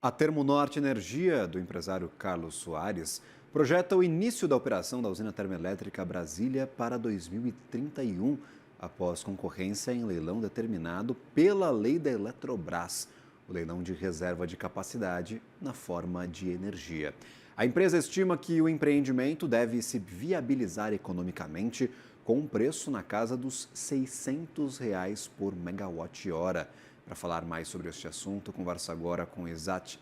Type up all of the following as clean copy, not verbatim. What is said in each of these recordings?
A Termonorte Energia, do empresário Carlos Soares, projeta o início da operação da usina termoelétrica Brasília para 2031, após concorrência em leilão determinado pela lei da Eletrobras, o leilão de reserva de capacidade na forma de energia. A empresa estima que o empreendimento deve se viabilizar economicamente com um preço na casa dos R$ 600 por megawatt-hora. Para falar mais sobre este assunto, eu converso agora com Isaac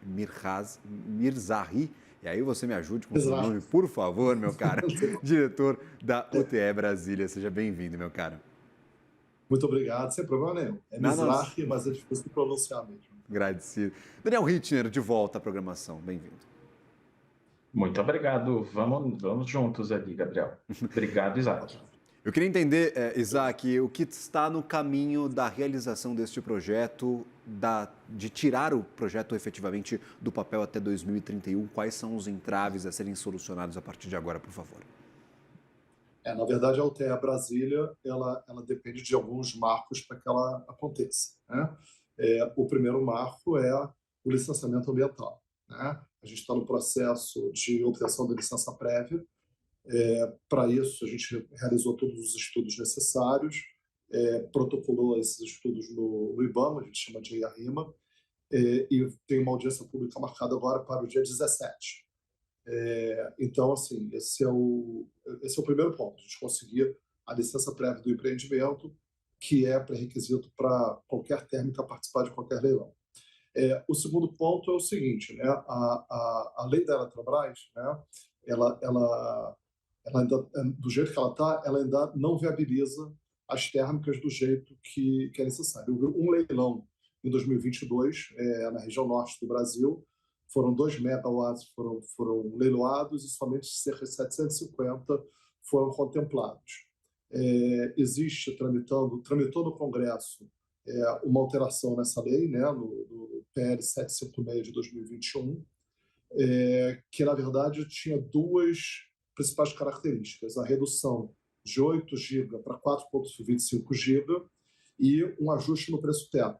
Mirzahi. E aí você me ajude com o seu nome, por favor, meu cara. Diretor da UTE Brasília. Seja bem-vindo, meu cara. Muito obrigado, sem problema nenhum. É Mizrahi, mas é difícil de pronunciar mesmo. Agradecido. Daniel Hittner, de volta à programação. Bem-vindo. Muito obrigado. Vamos juntos ali, Gabriel. Obrigado, Isaac. Eu queria entender, Isaac, o que está no caminho da realização deste projeto, de tirar o projeto efetivamente do papel até 2031. Quais são os entraves a serem solucionados a partir de agora, por favor? Na verdade, a UTE Brasília ela depende de alguns marcos para que ela aconteça, né? O primeiro marco é o licenciamento ambiental, né? A gente está no processo de obtenção da licença prévia. Para isso, a gente realizou todos os estudos necessários, protocolou esses estudos no IBAMA, a gente chama de IARIMA, e tem uma audiência pública marcada agora para o dia 17. Então, assim, esse é o primeiro ponto, a gente conseguir a licença prévia do empreendimento, que é pré-requisito para qualquer térmica participar de qualquer leilão. O segundo ponto é o seguinte, né? A lei da Eletrobras, né? Ela ainda, do jeito que ela está, ela ainda não viabiliza as térmicas do jeito que é necessário. Um leilão em 2022, na região norte do Brasil, foram 2 megawatts foram leiloados e somente cerca de 750 foram contemplados. Tramitou no Congresso uma alteração nessa lei, né, no PL 756 de 2021, que, na verdade, tinha duas principais características: a redução de 8 GB para 4,25 GB e um ajuste no preço-teto.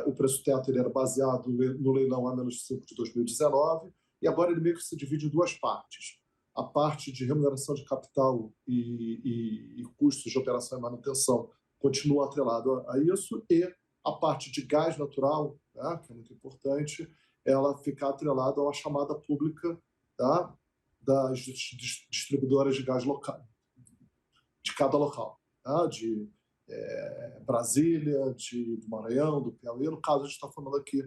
O preço-teto era baseado no leilão A-5 de 2019 e agora ele meio que se divide em duas partes. A parte de remuneração de capital e custos de operação e manutenção continua atrelado a isso, e a parte de gás natural, né, que é muito importante, ela fica atrelada a uma chamada pública, tá, das distribuidoras de gás local, de cada local, tá, de Brasília, do Maranhão, do Piauí. No caso, a gente está falando aqui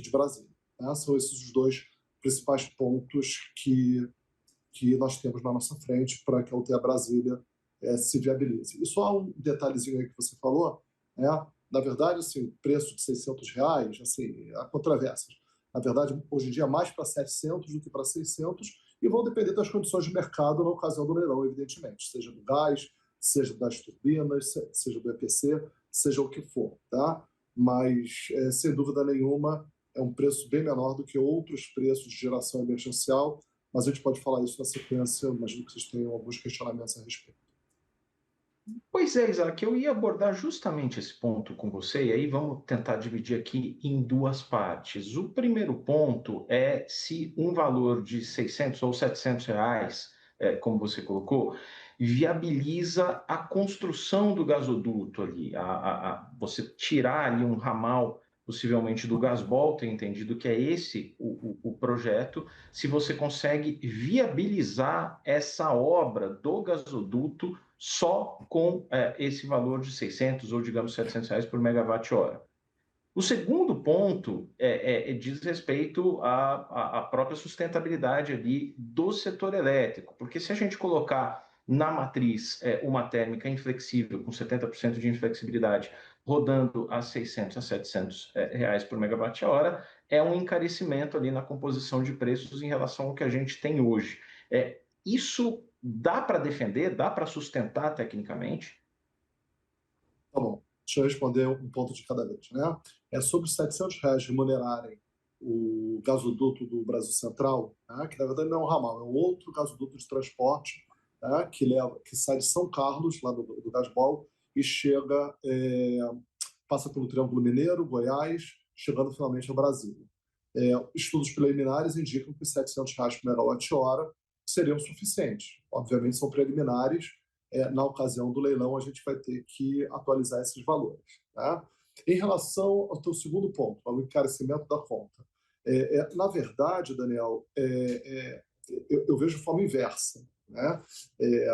de Brasília, né? São esses os dois principais pontos que nós temos na nossa frente para que a UTE Brasília se viabilize. E só um detalhezinho aí que você falou, né? Na verdade, assim, o preço de R$ 600, assim, há controvérsias. Na verdade, hoje em dia é mais para 700 do que para 600 e vão depender das condições de mercado na ocasião do leilão, evidentemente, seja do gás, seja das turbinas, seja do EPC, seja o que for, tá? Mas, sem dúvida nenhuma, é um preço bem menor do que outros preços de geração emergencial, mas a gente pode falar isso na sequência. Imagino que vocês tenham alguns questionamentos a respeito. Pois é, Isaac, eu ia abordar justamente esse ponto com você, e aí vamos tentar dividir aqui em duas partes. O primeiro ponto é se um valor de 600 ou 700 reais, como você colocou, viabiliza a construção do gasoduto ali, você tirar ali um ramal, possivelmente do Gasbol, tem entendido que é esse o projeto, se você consegue viabilizar essa obra do gasoduto só com esse valor de 600 ou, digamos, 700 reais por megawatt-hora. O segundo ponto diz respeito à própria sustentabilidade ali do setor elétrico, porque se a gente colocar na matriz uma térmica inflexível, com 70% de inflexibilidade, rodando a 600 a 700 reais por megawatt-hora, é um encarecimento ali na composição de preços em relação ao que a gente tem hoje. Isso dá para defender, dá para sustentar tecnicamente? Tá bom, deixa eu responder um ponto de cada vez, né? Sobre os R$ 700 remunerarem o gasoduto do Brasil Central, né, que na verdade não é um ramal, é um outro gasoduto de transporte, né, que sai de São Carlos, lá do Gasbol, e chega, passa pelo Triângulo Mineiro, Goiás, chegando finalmente ao Brasil. Estudos preliminares indicam que R$ 700 por megawatt-hora seriam suficientes. Obviamente, são preliminares. Na ocasião do leilão, a gente vai ter que atualizar esses valores. Tá? Em relação ao teu segundo ponto, ao encarecimento da conta, na verdade, Daniel, eu vejo de forma inversa. Né?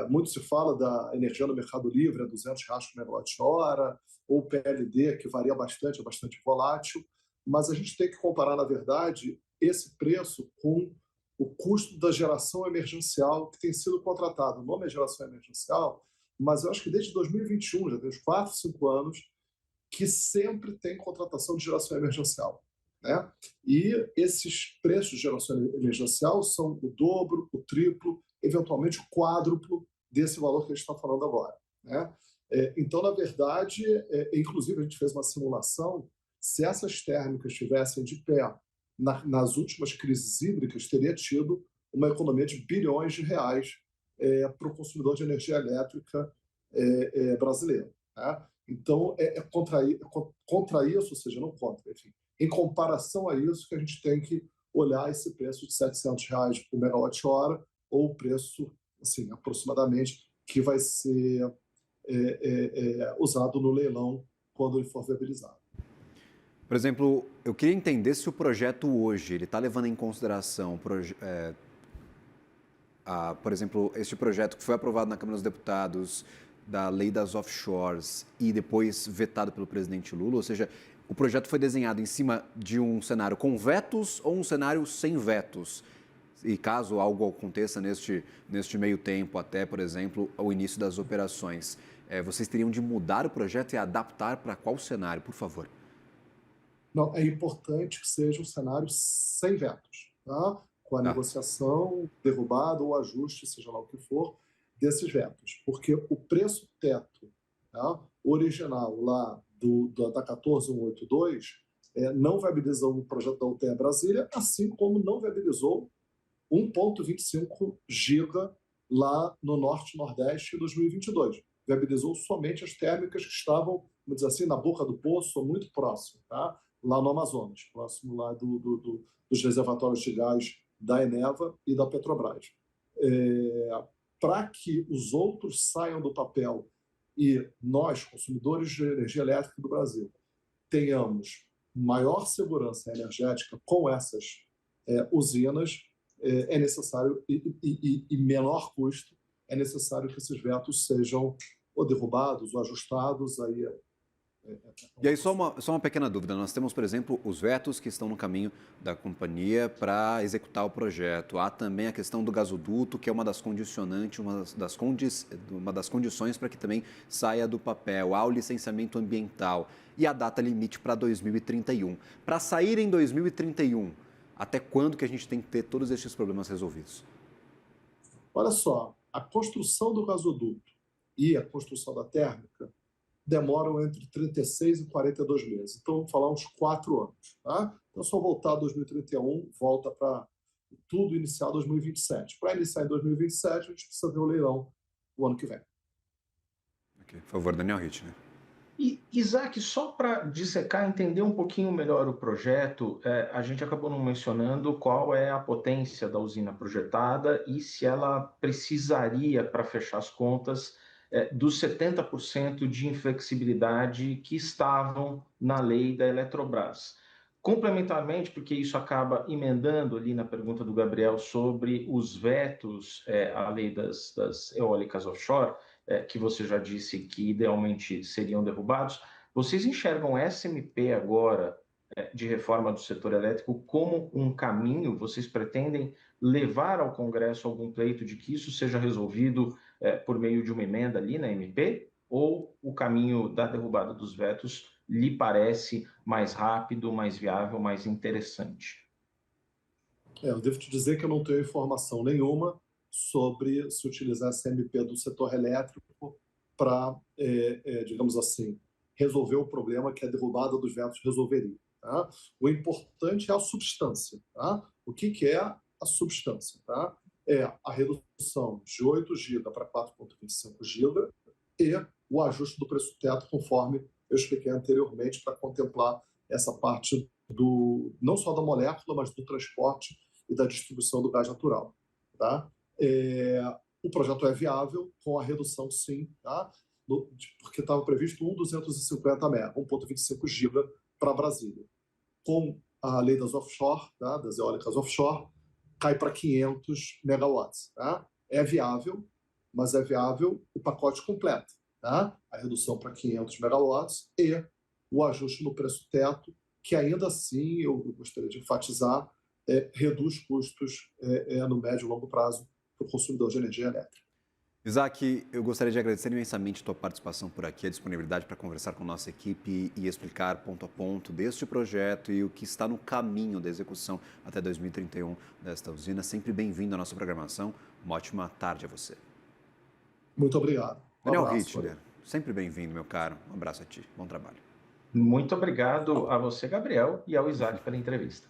Muito se fala da energia no mercado livre a R$ 200 por megawatt-hora, ou PLD, que varia bastante, é bastante volátil, mas a gente tem que comparar, na verdade, esse preço com o custo da geração emergencial que tem sido contratado. O nome é geração emergencial, mas eu acho que desde 2021, já tem uns 4, 5 anos, que sempre tem contratação de geração emergencial. Né? E esses preços de geração emergencial são o dobro, o triplo, eventualmente o quádruplo desse valor que a gente está falando agora. Né? Então, na verdade, inclusive a gente fez uma simulação, se essas térmicas estivessem de pé nas últimas crises hídricas, teria tido uma economia de bilhões de reais para o consumidor de energia elétrica brasileiro. Tá? Então, contra isso, ou seja, não contra, enfim. Em comparação a isso, que a gente tem que olhar esse preço de R$ 700 por megawatt-hora, ou o preço, assim, aproximadamente, que vai ser usado no leilão quando ele for viabilizado. Por exemplo, eu queria entender se o projeto hoje ele está levando em consideração, por exemplo, este projeto que foi aprovado na Câmara dos Deputados, da lei das offshores e depois vetado pelo presidente Lula, ou seja, o projeto foi desenhado em cima de um cenário com vetos ou um cenário sem vetos? E caso algo aconteça neste meio tempo, até, por exemplo, o início das operações, vocês teriam de mudar o projeto e adaptar para qual cenário, por favor? Não, é importante que seja um cenário sem vetos, tá? Com a negociação, derrubada ou ajuste, seja lá o que for, desses vetos. Porque o preço teto, tá, original lá da 14182 não viabilizou o projeto da UTE Brasília, assim como não viabilizou 1,25 giga lá no Norte e Nordeste em 2022. Viabilizou somente as térmicas que estavam, vamos dizer assim, na boca do poço, muito próximo, tá? Lá no Amazonas, próximo lá dos reservatórios de gás da Eneva e da Petrobras. Para que os outros saiam do papel e nós, consumidores de energia elétrica do Brasil, tenhamos maior segurança energética com essas usinas, é necessário, e menor custo, é necessário que esses vetos sejam ou derrubados ou ajustados. E aí, só uma pequena dúvida. Nós temos, por exemplo, os vetos que estão no caminho da companhia para executar o projeto. Há também a questão do gasoduto, que é uma das condicionantes, uma das condições para que também saia do papel. Há o licenciamento ambiental e a data limite para 2031. Para sair em 2031, até quando que a gente tem que ter todos estes problemas resolvidos? Olha só, a construção do gasoduto e a construção da térmica demoram entre 36 e 42 meses. Então, vamos falar uns 4 anos. Tá? Então, só voltar a 2031, volta para tudo iniciar em 2027. Para iniciar em 2027, a gente precisa ver o leilão o ano que vem. Okay. Por favor, Daniel Rittner. E, Isaac, só para dissecar, entender um pouquinho melhor o projeto, a gente acabou não mencionando qual é a potência da usina projetada e se ela precisaria, para fechar as contas, dos 70% de inflexibilidade que estavam na lei da Eletrobras. Complementarmente, porque isso acaba emendando ali na pergunta do Gabriel sobre os vetos à lei das eólicas offshore, que você já disse que idealmente seriam derrubados, vocês enxergam SMP agora de reforma do setor elétrico como um caminho? Vocês pretendem levar ao Congresso algum pleito de que isso seja resolvido por meio de uma emenda ali na MP? Ou o caminho da derrubada dos vetos lhe parece mais rápido, mais viável, mais interessante? Eu devo te dizer que eu não tenho informação nenhuma sobre se utilizar essa MP do setor elétrico para, digamos assim, resolver o problema que a derrubada dos vetos resolveria. Tá? O importante é a substância. Tá? O que é a substância? Tá? É a redução de 8 GB para 4,25 GB e o ajuste do preço teto, conforme eu expliquei anteriormente, para contemplar essa parte não só da molécula, mas do transporte e da distribuição do gás natural. Tá? O projeto é viável, com a redução, sim, tá? Porque estava previsto 1,250 MB, 1,25 GB para Brasília. Com a lei das offshore, tá? Das eólicas offshore, cai para 500 megawatts. Tá? É viável, mas é viável o pacote completo. Tá? A redução para 500 megawatts e o ajuste no preço teto, que ainda assim, eu gostaria de enfatizar, reduz custos no médio e longo prazo para o consumidor de energia elétrica. Isaac, eu gostaria de agradecer imensamente a tua participação por aqui, a disponibilidade para conversar com nossa equipe e explicar ponto a ponto deste projeto e o que está no caminho da execução até 2031 desta usina. Sempre bem-vindo à nossa programação. Uma ótima tarde a você. Muito obrigado. Daniel Hittler, sempre bem-vindo, meu caro. Um abraço a ti. Bom trabalho. Muito obrigado a você, Gabriel, e ao Isaac pela entrevista.